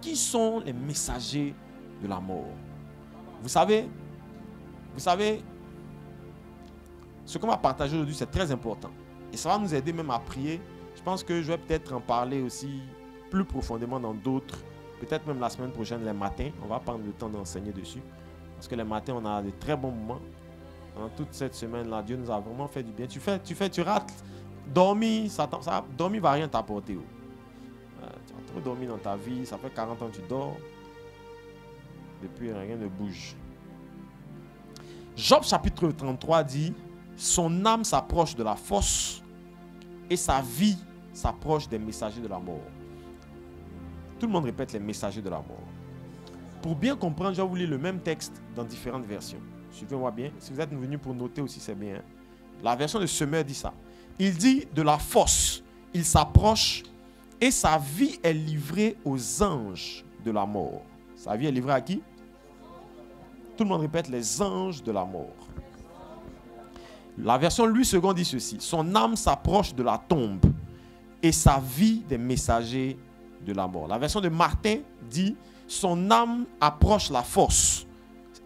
Qui sont les messagers de la mort? Vous savez, ce qu'on va partager aujourd'hui, c'est très important. Et ça va nous aider même à prier. Je pense que je vais peut-être en parler aussi plus profondément dans d'autres. Peut-être même la semaine prochaine, les matins. On va prendre le temps d'enseigner dessus. Parce que les matins, on a de très bons moments. Dans toute cette semaine-là, Dieu nous a vraiment fait du bien. Tu rates. Dormir, dormir ne va rien t'apporter. Tu as trop dormi dans ta vie. Ça fait 40 ans que tu dors. Depuis, rien ne bouge. Job chapitre 33 dit... Son âme s'approche de la fosse et sa vie s'approche des messagers de la mort. Tout le monde répète les messagers de la mort. Pour bien comprendre, je vais vous lire le même texte dans différentes versions. Suivez-moi bien. Si vous êtes venu pour noter aussi, c'est bien. La version de Semeur dit ça. Il dit de la fosse, il s'approche et sa vie est livrée aux anges de la mort. Sa vie est livrée à qui? Tout le monde répète les anges de la mort. La version Louis II dit ceci. Son âme s'approche de la tombe et sa vie des messagers de la mort. La version de Martin dit son âme approche la fosse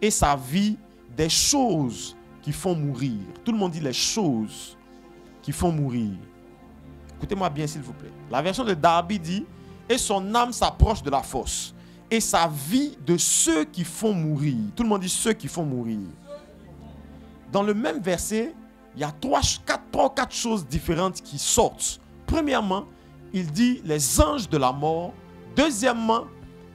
et sa vie des choses qui font mourir. Tout le monde dit les choses qui font mourir. Écoutez-moi bien s'il vous plaît. La version de Darby dit et son âme s'approche de la fosse et sa vie de ceux qui font mourir. Tout le monde dit ceux qui font mourir. Dans le même verset, il y a 3 ou 4 choses différentes qui sortent. Premièrement, il dit les anges de la mort. Deuxièmement,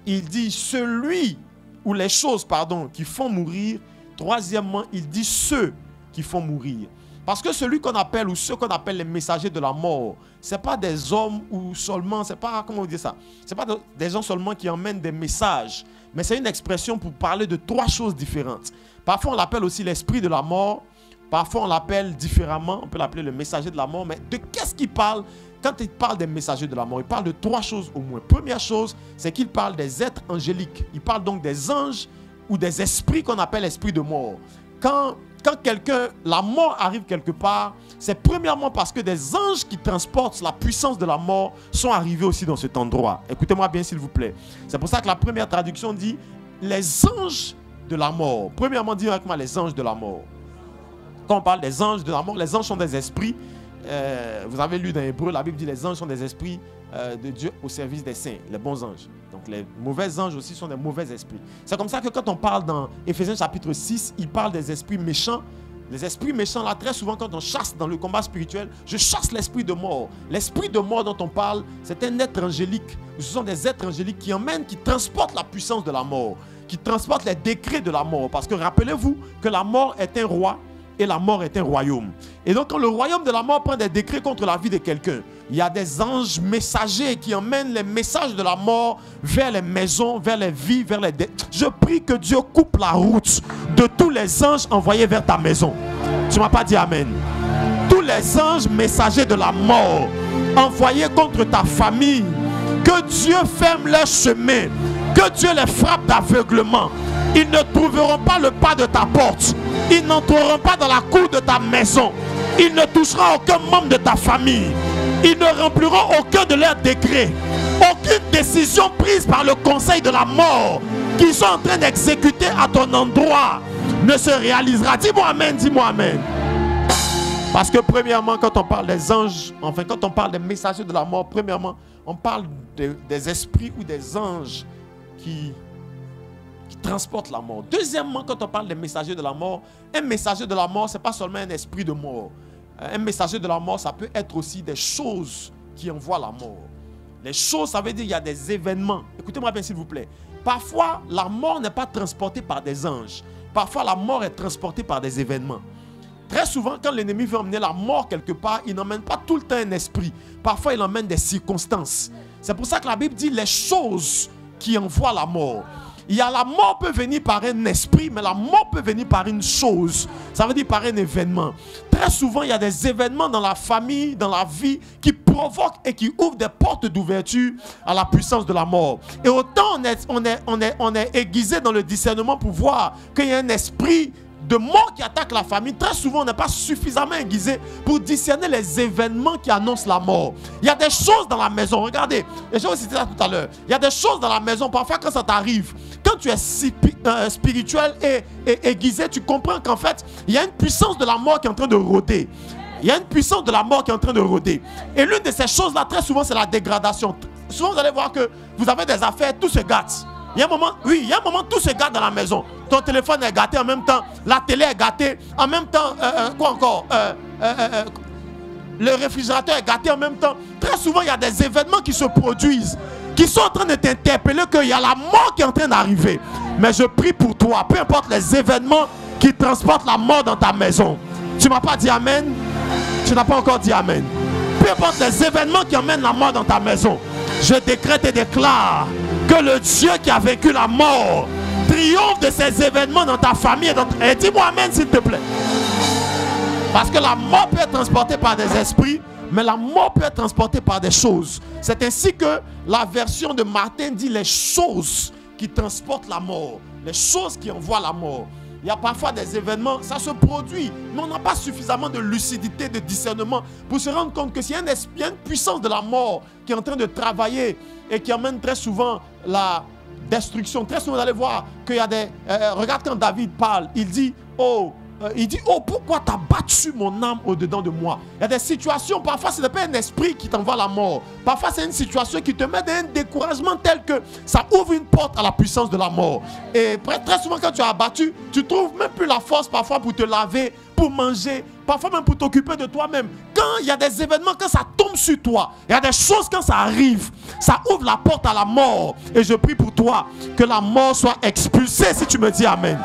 il dit celui ou les choses, qui font mourir. Troisièmement, il dit ceux qui font mourir. Parce que celui qu'on appelle ou ceux qu'on appelle les messagers de la mort, ce n'est pas des hommes ou seulement, c'est pas, comment on dit ça? Ce n'est pas des gens seulement qui emmènent des messages, mais c'est une expression pour parler de 3 choses différentes. Parfois, on l'appelle aussi l'esprit de la mort. Parfois, on l'appelle différemment. On peut l'appeler le messager de la mort. Mais de qu'est-ce qu'il parle? Quand il parle des messagers de la mort, il parle de 3 choses au moins. Première chose, c'est qu'il parle des êtres angéliques. Il parle donc des anges ou des esprits qu'on appelle esprits de mort. Quand la mort arrive quelque part, c'est premièrement parce que des anges qui transportent la puissance de la mort sont arrivés aussi dans cet endroit. Écoutez-moi bien s'il vous plaît. C'est pour ça que la première traduction dit les anges de la mort. Premièrement, dis avec moi les anges de la mort. Quand on parle des anges de la mort, les anges sont des esprits. Vous avez lu dans Hébreu, la Bible dit les anges sont des esprits de Dieu au service des saints, les bons anges. Donc les mauvais anges aussi sont des mauvais esprits. C'est comme ça que quand on parle dans Éphésiens chapitre 6, il parle des esprits méchants. Les esprits méchants, là, très souvent, quand on chasse dans le combat spirituel, je chasse l'esprit de mort. L'esprit de mort dont on parle, c'est un être angélique. Ce sont des êtres angéliques qui emmènent, qui transportent la puissance de la mort, qui transportent les décrets de la mort. Parce que rappelez-vous que la mort est un roi et la mort est un royaume. Et donc quand le royaume de la mort prend des décrets contre la vie de quelqu'un, il y a des anges messagers qui emmènent les messages de la mort vers les maisons, vers les vies, vers les... Je prie que Dieu coupe la route de tous les anges envoyés vers ta maison. Tu ne m'as pas dit amen. Tous les anges messagers de la mort envoyés contre ta famille, que Dieu ferme leur chemin, que Dieu les frappe d'aveuglement. Ils ne trouveront pas le pas de ta porte. Ils n'entreront pas dans la cour de ta maison. Ils ne toucheront aucun membre de ta famille. Ils ne rempliront aucun de leurs décrets. Aucune décision prise par le conseil de la mort qu'ils sont en train d'exécuter à ton endroit ne se réalisera. Dis-moi amen, dis-moi amen. Parce que premièrement, quand on parle des anges, enfin quand on parle des messagers de la mort, premièrement, on parle des esprits ou des anges qui transportent la mort. Deuxièmement, quand on parle des messagers de la mort, un messager de la mort, ce n'est pas seulement un esprit de mort. Un messager de la mort, ça peut être aussi des choses qui envoient la mort. Les choses, ça veut dire qu'il y a des événements. Écoutez-moi bien s'il vous plaît. Parfois, la mort n'est pas transportée par des anges. Parfois, la mort est transportée par des événements. Très souvent, quand l'ennemi veut emmener la mort quelque part, il n'emmène pas tout le temps un esprit. Parfois, il emmène des circonstances. C'est pour ça que la Bible dit les choses qui envoient la mort. Il y a la mort peut venir par un esprit, mais la mort peut venir par une chose. Ça veut dire par un événement. Très souvent, il y a des événements dans la famille, dans la vie, qui provoquent et qui ouvrent des portes d'ouverture à la puissance de la mort. Et autant on est aiguisé dans le discernement pour voir qu'il y a un esprit de mort qui attaque la famille. Très souvent, on n'est pas suffisamment aiguisé pour discerner les événements qui annoncent la mort. Il y a des choses dans la maison. Regardez, et j'ai aussi dit ça tout à l'heure. Il y a des choses dans la maison. Parfois, quand ça t'arrive, quand tu es spirituel et aiguisé, tu comprends qu'en fait, il y a une puissance de la mort qui est en train de rôder. Il y a une puissance de la mort qui est en train de rôder. Et l'une de ces choses-là, très souvent, c'est la dégradation. Souvent, vous allez voir que vous avez des affaires, tout se gâte. Il y a un moment, oui, il y a un moment, tout se gâte dans la maison. Ton téléphone est gâté en même temps, la télé est gâtée, en même temps, quoi encore le réfrigérateur est gâté en même temps. Très souvent, il y a des événements qui se produisent, qui sont en train de t'interpeller qu'il y a la mort qui est en train d'arriver. Mais je prie pour toi, peu importe les événements qui transportent la mort dans ta maison. Tu ne m'as pas dit amen? Tu n'as pas encore dit amen. Peu importe les événements qui emmènent la mort dans ta maison, je décrète et déclare que le Dieu qui a vaincu la mort triomphe de ces événements dans ta famille. Et dis-moi amen s'il te plaît. Parce que la mort peut être transportée par des esprits, mais la mort peut être transportée par des choses. C'est ainsi que la version de Martin dit les choses qui transportent la mort, les choses qui envoient la mort. Il y a parfois des événements, ça se produit, mais on n'a pas suffisamment de lucidité, de discernement pour se rendre compte que s'il y a une puissance de la mort qui est en train de travailler et qui emmène très souvent la destruction. Très souvent, vous allez voir qu'il y a des... regarde quand David parle, il dit, oh, pourquoi tu as battu mon âme au-dedans de moi? Il y a des situations, parfois ce n'est pas un esprit qui t'envoie la mort. Parfois c'est une situation qui te met dans un découragement tel que ça ouvre une porte à la puissance de la mort. Et très souvent quand tu as abattu, tu trouves même plus la force parfois pour te laver, pour manger, parfois même pour t'occuper de toi-même. Quand il y a des événements, quand ça tombe sur toi, il y a des choses quand ça arrive, ça ouvre la porte à la mort. Et je prie pour toi que la mort soit expulsée si tu me dis amen.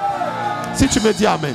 Si tu me dis amen.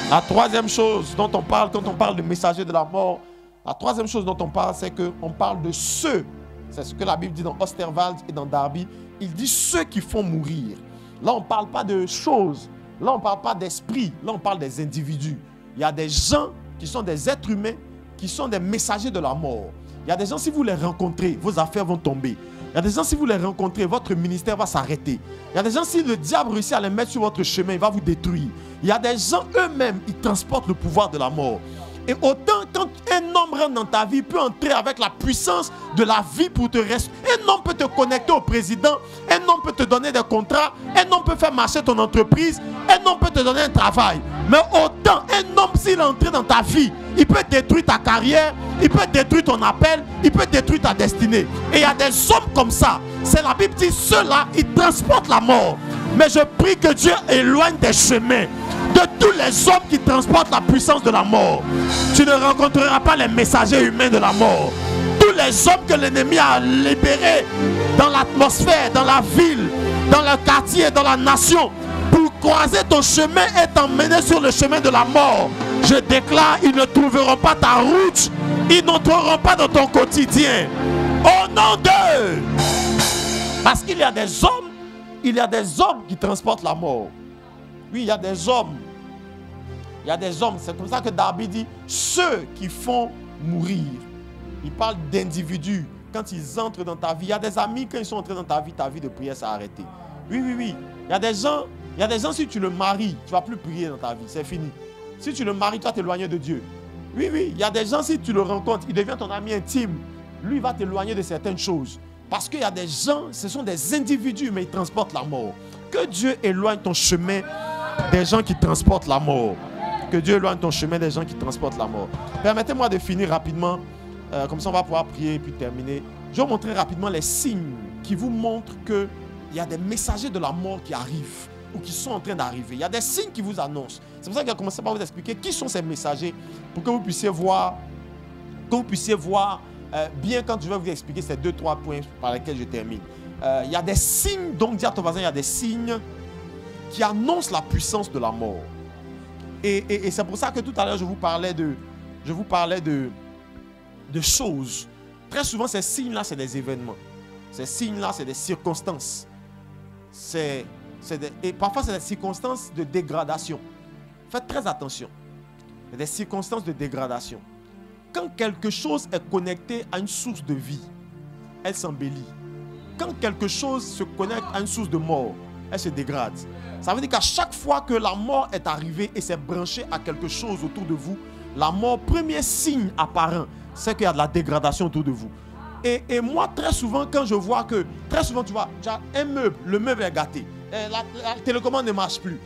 La troisième chose dont on parle quand on parle de messagers de la mort, la troisième chose dont on parle, c'est qu'on parle de ceux, c'est ce que la Bible dit dans Osterwald et dans Darby, il dit ceux qui font mourir. Là, on ne parle pas de choses, là, on ne parle pas d'esprit, là, on parle des individus. Il y a des gens qui sont des êtres humains, qui sont des messagers de la mort. Il y a des gens, si vous les rencontrez, vos affaires vont tomber. Il y a des gens, si vous les rencontrez, votre ministère va s'arrêter. Il y a des gens, si le diable réussit à les mettre sur votre chemin, il va vous détruire. Il y a des gens, eux-mêmes, ils transportent le pouvoir de la mort. Et autant, quand un homme rentre dans ta vie, il peut entrer avec la puissance de la vie pour te rester. Un homme peut te connecter au président, un homme peut te donner des contrats, un homme peut faire marcher ton entreprise, un homme peut te donner un travail. Mais autant, un homme, s'il est entré dans ta vie, il peut détruire ta carrière, il peut détruire ton appel, il peut détruire ta destinée. Et il y a des hommes comme ça. C'est la Bible dit, ceux-là, ils transportent la mort. Mais je prie que Dieu éloigne des chemins de tous les hommes qui transportent la puissance de la mort. Tu ne rencontreras pas les messagers humains de la mort. Tous les hommes que l'ennemi a libérés dans l'atmosphère, dans la ville, dans le quartier, dans la nation, pour croiser ton chemin et t'emmener sur le chemin de la mort. Je déclare, ils ne trouveront pas ta route, ils n'entreront pas dans ton quotidien. Au nom d'eux. Parce qu'il y a des hommes qui transportent la mort. Oui, il y a des hommes. Il y a des hommes. C'est comme ça que Darby dit, ceux qui font mourir. Il parle d'individus. Quand ils entrent dans ta vie, il y a des amis, quand ils sont entrés dans ta vie de prière s'est arrêtée. Oui, oui, oui. Il y a des gens, si tu le maries, tu ne vas plus prier dans ta vie. C'est fini. Si tu le maries, tu vas t'éloigner de Dieu. Oui, oui. Il y a des gens, si tu le rencontres, il devient ton ami intime. Lui, il va t'éloigner de certaines choses. Parce qu'il y a des gens, ce sont des individus, mais ils transportent la mort. Que Dieu éloigne ton chemin des gens qui transportent la mort. Que Dieu éloigne ton chemin des gens qui transportent la mort. Permettez-moi de finir rapidement. Comme ça, on va pouvoir prier et puis terminer. Je vais vous montrer rapidement les signes qui vous montrent qu'il y a des messagers de la mort qui arrivent ou qui sont en train d'arriver. Il y a des signes qui vous annoncent. C'est pour ça que j'ai commencé par vous expliquer qui sont ces messagers pour que vous puissiez voir, bien quand je vais vous expliquer ces 2-3 points par lesquels je termine. Il y a des signes, donc dis à ton voisin, il y a des signes qui annoncent la puissance de la mort. Et c'est pour ça que tout à l'heure je vous parlais de choses. Très souvent, ces signes-là, c'est des événements. Ces signes-là, c'est des circonstances. Et parfois, c'est des circonstances de dégradation. Faites très attention. Il y a des circonstances de dégradation. Quand quelque chose est connecté à une source de vie, elle s'embellit. Quand quelque chose se connecte à une source de mort, elle se dégrade. Ça veut dire qu'à chaque fois que la mort est arrivée et s'est branchée à quelque chose autour de vous, la mort, premier signe apparent, c'est qu'il y a de la dégradation autour de vous. Et moi, très souvent, quand je vois que, très souvent, tu vois, un meuble, le meuble est gâté. La télécommande ne marche plus.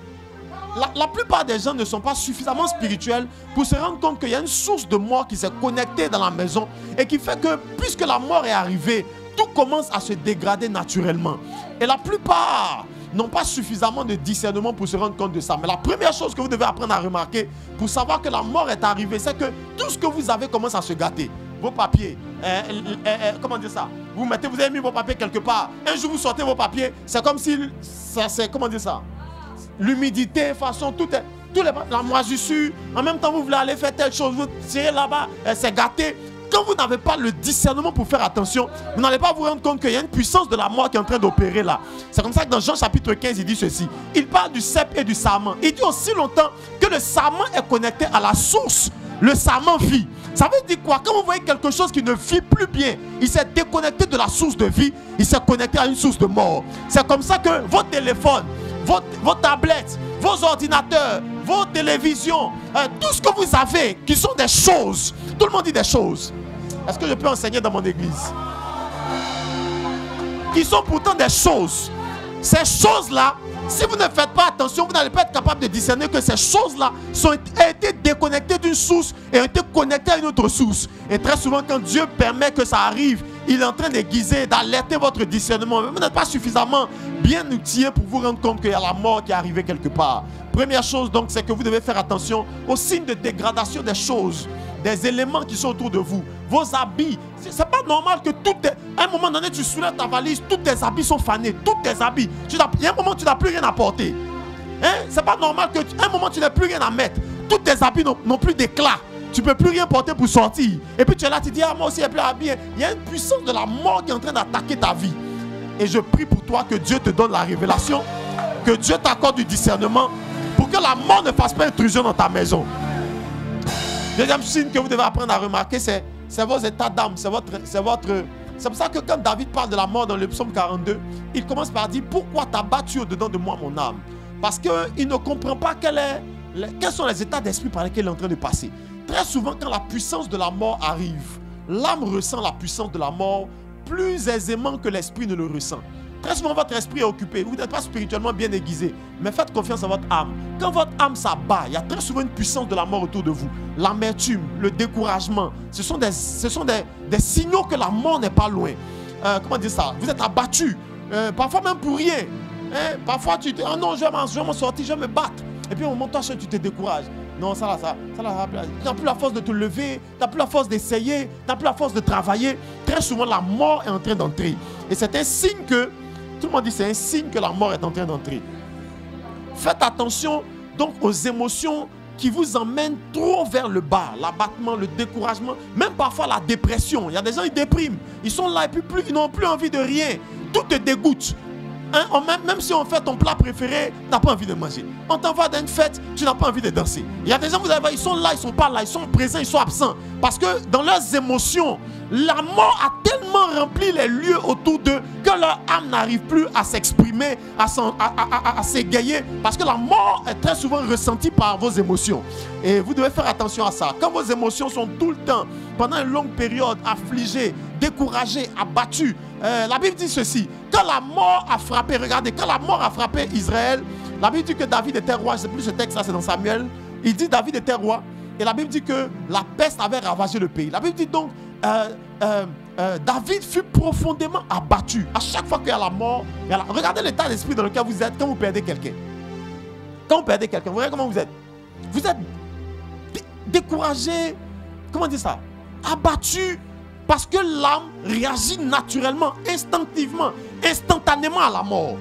La plupart des gens ne sont pas suffisamment spirituels pour se rendre compte qu'il y a une source de mort qui s'est connectée dans la maison et qui fait que, puisque la mort est arrivée, tout commence à se dégrader naturellement. Et la plupart n'ont pas suffisamment de discernement pour se rendre compte de ça. Mais la première chose que vous devez apprendre à remarquer pour savoir que la mort est arrivée, c'est que tout ce que vous avez commence à se gâter. Vos papiers, comment dire ça? Vous avez mis vos papiers quelque part. Un jour, vous sortez vos papiers, c'est comme si, comment dire ça? L'humidité, façon, la moisissure. En même temps, vous voulez aller faire telle chose, vous tirez là-bas, c'est gâté. Quand vous n'avez pas le discernement pour faire attention, vous n'allez pas vous rendre compte qu'il y a une puissance de la mort qui est en train d'opérer là. C'est comme ça que dans Jean chapitre 15, il dit ceci. Il parle du cep et du sarment. Il dit aussi longtemps que le sarment est connecté à la source. Le sarment vit. Ça veut dire quoi? Quand vous voyez quelque chose qui ne vit plus bien, il s'est déconnecté de la source de vie, il s'est connecté à une source de mort. C'est comme ça que vos téléphones, vos tablettes, vos ordinateurs, vos télévisions, tout ce que vous avez qui sont des choses. Tout le monde dit des choses. Est-ce que je peux enseigner dans mon église? Qui sont pourtant des choses. Ces choses-là, si vous ne faites pas attention, vous n'allez pas être capable de discerner que ces choses-là ont été déconnectées d'une source et ont été connectées à une autre source. Et très souvent, quand Dieu permet que ça arrive, il est en train d'aiguiser, d'alerter votre discernement. Mais vous n'êtes pas suffisamment bien outillé pour vous rendre compte qu'il y a la mort qui est arrivée quelque part. Première chose, donc, c'est que vous devez faire attention aux signes de dégradation des choses, des éléments qui sont autour de vous. Vos habits, c'est pas normal que à un moment donné, tu soulèves ta valise, tous tes habits sont fanés, tous tes habits. Il y a un moment où tu n'as plus rien à porter. Hein? C'est pas normal qu'à un moment, tu n'as plus rien à mettre. Tous tes habits n'ont plus d'éclat. Tu ne peux plus rien porter pour sortir. Et puis tu es là, tu dis, ah, moi aussi, je n'ai plus habillé. Il y a une puissance de la mort qui est en train d'attaquer ta vie. Et je prie pour toi que Dieu te donne la révélation, que Dieu t'accorde du discernement pour que la mort ne fasse pas intrusion dans ta maison. Deuxième signe que vous devez apprendre à remarquer, c'est vos états d'âme. C'est pour ça que quand David parle de la mort dans le psaume 42, il commence par dire, pourquoi t'as battu au-dedans de moi mon âme? Parce qu'il ne comprend pas quels sont les états d'esprit par lesquels il est en train de passer. Très souvent, quand la puissance de la mort arrive, l'âme ressent la puissance de la mort plus aisément que l'esprit ne le ressent. Très souvent, votre esprit est occupé. Vous n'êtes pas spirituellement bien aiguisé. Mais faites confiance à votre âme. Quand votre âme s'abat, il y a très souvent une puissance de la mort autour de vous. L'amertume, le découragement, ce sont des signaux que la mort n'est pas loin. Comment dire ça? Vous êtes abattu. Parfois même pour rien. Hein? Parfois, tu te dis, oh non, je vais m'en sortir, je vais me battre. Et puis au moment où tu te décourages. Non, tu n'as plus la force de te lever, tu n'as plus la force d'essayer, tu n'as plus la force de travailler. Très souvent, la mort est en train d'entrer. Et c'est un signe que Tout le monde dit c'est un signe que la mort est en train d'entrer. Faites attention donc aux émotions qui vous emmènent trop vers le bas, l'abattement, le découragement, même parfois la dépression. Il y a des gens qui dépriment, ils sont là et puis ils n'ont plus envie de rien. Tout te dégoûte. Hein? Même si on fait ton plat préféré, tu n'as pas envie de manger. On t'envoie dans une fête, tu n'as pas envie de danser. Il y a des gens, vous allez voir, ils sont là, ils ne sont pas là, ils sont présents, ils sont absents. Parce que dans leurs émotions, la mort a tellement rempli les lieux autour d'eux que leur âme n'arrive plus à s'exprimer, à s'égayer. Parce que la mort est très souvent ressentie par vos émotions. Et vous devez faire attention à ça. Quand vos émotions sont tout le temps, pendant une longue période, affligées, découragées, abattues, la Bible dit ceci. Quand la mort a frappé, regardez, quand la mort a frappé Israël, la Bible dit que David était roi. Je ne sais plus ce texte là, c'est dans Samuel. Il dit David était roi. Et la Bible dit que la peste avait ravagé le pays. La Bible dit donc David fut profondément abattu. À chaque fois qu'il y a la mort, regardez l'état d'esprit dans lequel vous êtes quand vous perdez quelqu'un. Quand vous perdez quelqu'un, vous voyez comment vous êtes. Vous êtes découragé, comment dire ça, abattu, parce que l'âme réagit naturellement, instinctivement, instantanément à la mort.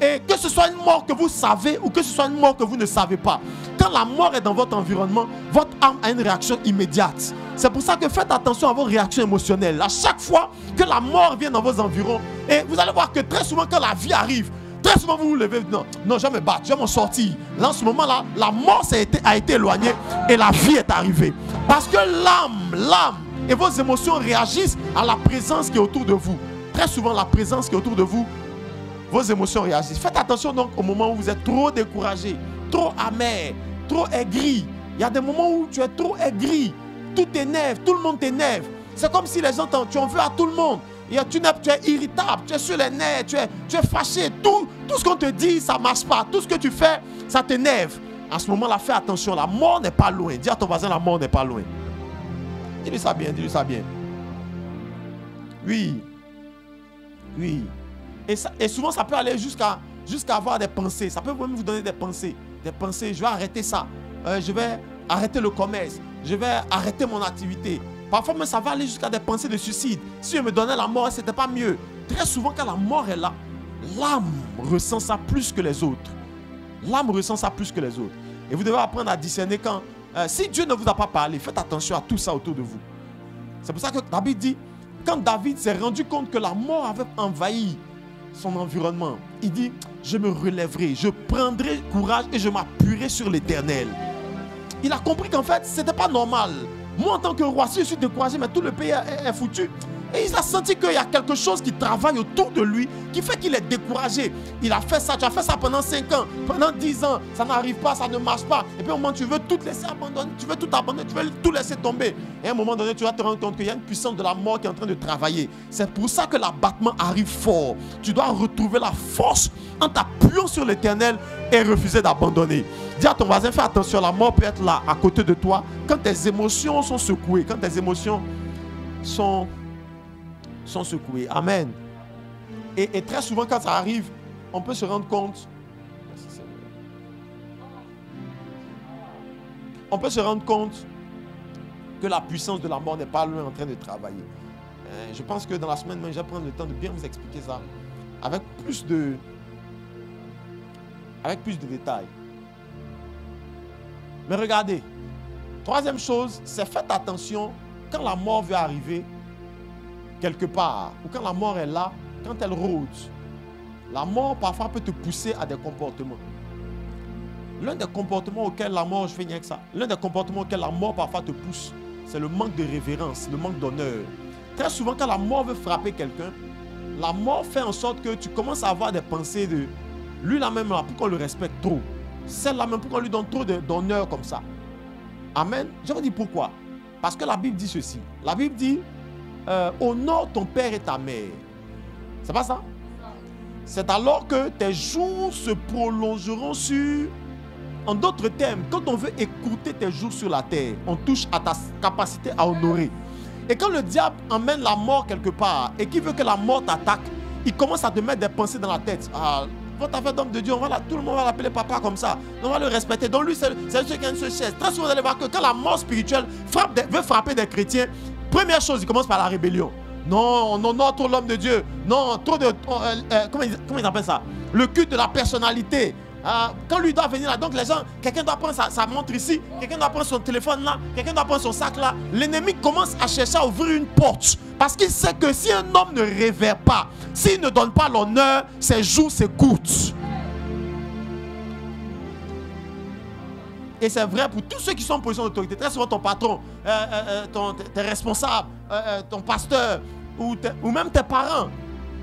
Et que ce soit une mort que vous savez ou que ce soit une mort que vous ne savez pas, quand la mort est dans votre environnement, votre âme a une réaction immédiate. C'est pour ça que faites attention à vos réactions émotionnelles. À chaque fois que la mort vient dans vos environs, et vous allez voir que très souvent quand la vie arrive, très souvent vous vous levez, non, je vais me battre, je vais m'en sortir. Là, en ce moment-là, la mort a été éloignée et la vie est arrivée. Parce que l'âme et vos émotions réagissent à la présence qui est autour de vous. Très souvent, la présence qui est autour de vous, vos émotions réagissent. Faites attention donc au moment où vous êtes trop découragé, trop amer, trop aigri. Il y a des moments où tu es trop aigri. Tout t'énerve, tout le monde t'énerve. C'est comme si les gens tu en veux à tout le monde. Et tu es irritable, tu es sur les nerfs, tu es fâché. Tout ce qu'on te dit, ça ne marche pas. Tout ce que tu fais, ça t'énerve. À ce moment-là, fais attention. La mort n'est pas loin. Dis à ton voisin, la mort n'est pas loin. Dis-lui ça bien, dis-lui ça bien. Oui. Oui. Et souvent, ça peut aller jusqu'à avoir des pensées. Ça peut même vous donner des pensées. Des pensées, je vais arrêter ça. Je vais arrêter le commerce. Je vais arrêter mon activité. Parfois, même ça va aller jusqu'à des pensées de suicide. Si je me donnais la mort, ce n'était pas mieux. Très souvent, quand la mort est là, l'âme ressent ça plus que les autres. L'âme ressent ça plus que les autres. Et vous devez apprendre à discerner quand... si Dieu ne vous a pas parlé, faites attention à tout ça autour de vous. C'est pour ça que David dit, quand David s'est rendu compte que la mort avait envahi son environnement, il dit, je me relèverai, je prendrai courage et je m'appuierai sur l'Éternel. Il a compris qu'en fait, ce n'était pas normal. Moi, en tant que roi, si je suis découragé, mais tout le pays est foutu. Et il a senti qu'il y a quelque chose qui travaille autour de lui, qui fait qu'il est découragé. Il a fait ça, tu as fait ça pendant 5 ans, pendant 10 ans, ça n'arrive pas, ça ne marche pas. Et puis au moment où tu veux tout laisser abandonner, tu veux tout abandonner, tu veux tout laisser tomber. Et à un moment donné, tu vas te rendre compte qu'il y a une puissance de la mort qui est en train de travailler. C'est pour ça que l'abattement arrive fort. Tu dois retrouver la force en t'appuyant sur l'Éternel et refuser d'abandonner. Dis à ton voisin, fais attention, la mort peut être là, à côté de toi, quand tes émotions sont secouées, quand tes émotions sont secouées. Amen. Et très souvent, quand ça arrive, on peut se rendre compte. On peut se rendre compte que la puissance de la mort n'est pas loin en train de travailler. Je pense que dans la semaine, je vais prendre le temps de bien vous expliquer ça avec plus de détails. Mais regardez, troisième chose, c'est faites attention quand la mort veut arriver quelque part, ou quand la mort est là, quand elle rôde. La mort parfois peut te pousser à des comportements. L'un des comportements auxquels la mort, je fais rien que ça, l'un des comportements auxquels la mort parfois te pousse, c'est le manque de révérence, le manque d'honneur. Très souvent, quand la mort veut frapper quelqu'un, la mort fait en sorte que tu commences à avoir des pensées de lui là même là, pourquoi on le respecte trop. Celle-là même, pourquoi on lui donne trop d'honneur comme ça. Amen. Je vous dis pourquoi. Parce que la Bible dit ceci. La Bible dit, honore ton père et ta mère. C'est pas ça? C'est alors que tes jours se prolongeront sur... En d'autres termes, quand on veut écouter tes jours sur la terre, on touche à ta capacité à honorer. Et quand le diable emmène la mort quelque part et qu'il veut que la mort t'attaque, il commence à te mettre des pensées dans la tête. Ah, votre affaire d'homme de Dieu, tout le monde va l'appeler papa comme ça. On va le respecter. Donc lui, c'est celui qui a une seule chaise. Très souvent, vous allez voir que quand la mort spirituelle veut frapper des chrétiens, première chose, il commence par la rébellion. Non, on honore trop l'homme de Dieu. Non, trop de... comment ils appellent ça? Le culte de la personnalité. Quand lui doit venir là, donc les gens, quelqu'un doit prendre sa montre ici, quelqu'un doit prendre son téléphone là, quelqu'un doit prendre son sac là. L'ennemi commence à chercher à ouvrir une porte. Parce qu'il sait que si un homme ne révère pas, s'il ne donne pas l'honneur, ses jours s'écourtent. Et c'est vrai pour tous ceux qui sont en position d'autorité. Très souvent ton patron, tes responsables, ton pasteur ou même tes parents.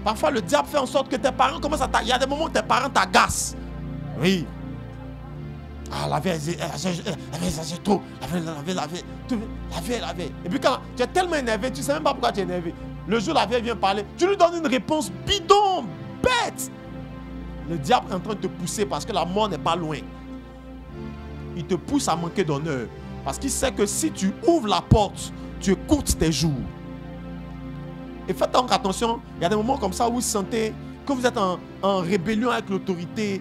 Parfois le diable fait en sorte que tes parents commencent à... Il y a des moments où tes parents t'agacent. Oui. Ah, la vie, c'est trop. La vie. Et puis quand tu es tellement énervé, tu ne sais même pas pourquoi tu es énervé. Le jour où la vie vient parler, tu lui donnes une réponse bidon, bête. Le diable est en train de te pousser parce que la mort n'est pas loin. Il te pousse à manquer d'honneur. Parce qu'il sait que si tu ouvres la porte, tu écoutes tes jours. Et faites donc attention, il y a des moments comme ça où vous sentez que vous êtes en rébellion avec l'autorité.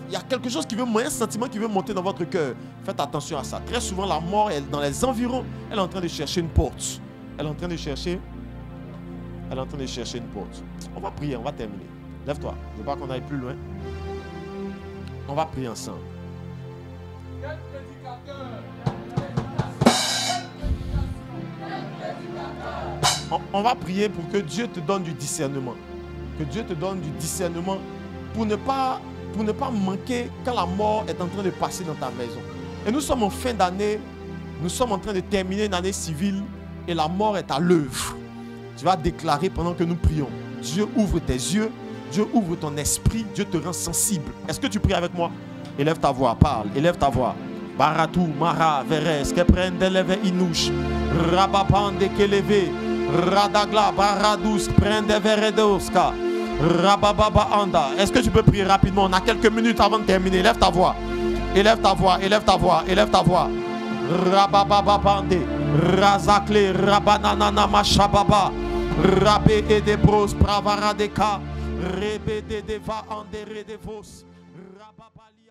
Il y a quelque chose qui veut, un sentiment qui veut monter dans votre cœur. Faites attention à ça. Très souvent, la mort, elle, dans les environs, elle est en train de chercher une porte. Elle est en train de chercher une porte. On va prier, on va terminer. Lève-toi. Je ne veux pas qu'on aille plus loin. On va prier ensemble. On va prier pour que Dieu te donne du discernement. Que Dieu te donne du discernement pour ne pas manquer quand la mort est en train de passer dans ta maison. Et nous sommes en fin d'année, nous sommes en train de terminer une année civile et la mort est à l'œuvre. Tu vas déclarer pendant que nous prions. Dieu ouvre tes yeux, Dieu ouvre ton esprit, Dieu te rend sensible. Est-ce que tu pries avec moi? Élève ta voix, parle, élève ta voix. Baratou, Mara, Veres, Kepren, Deleve, Inouche, Rabapande, Keleve, Radagla, Baradous, Prende, Veredoska, Rabababa, Anda. Est-ce que tu peux prier rapidement? On a quelques minutes avant de terminer. Élève ta voix. Élève ta voix, élève ta voix, élève ta voix. Rabababa, Bande, Razakle, Rabanana, Machababa, Rabé et des bros, Pravaradeka, Rebe de Deva, Andere de Vos, Rababalia.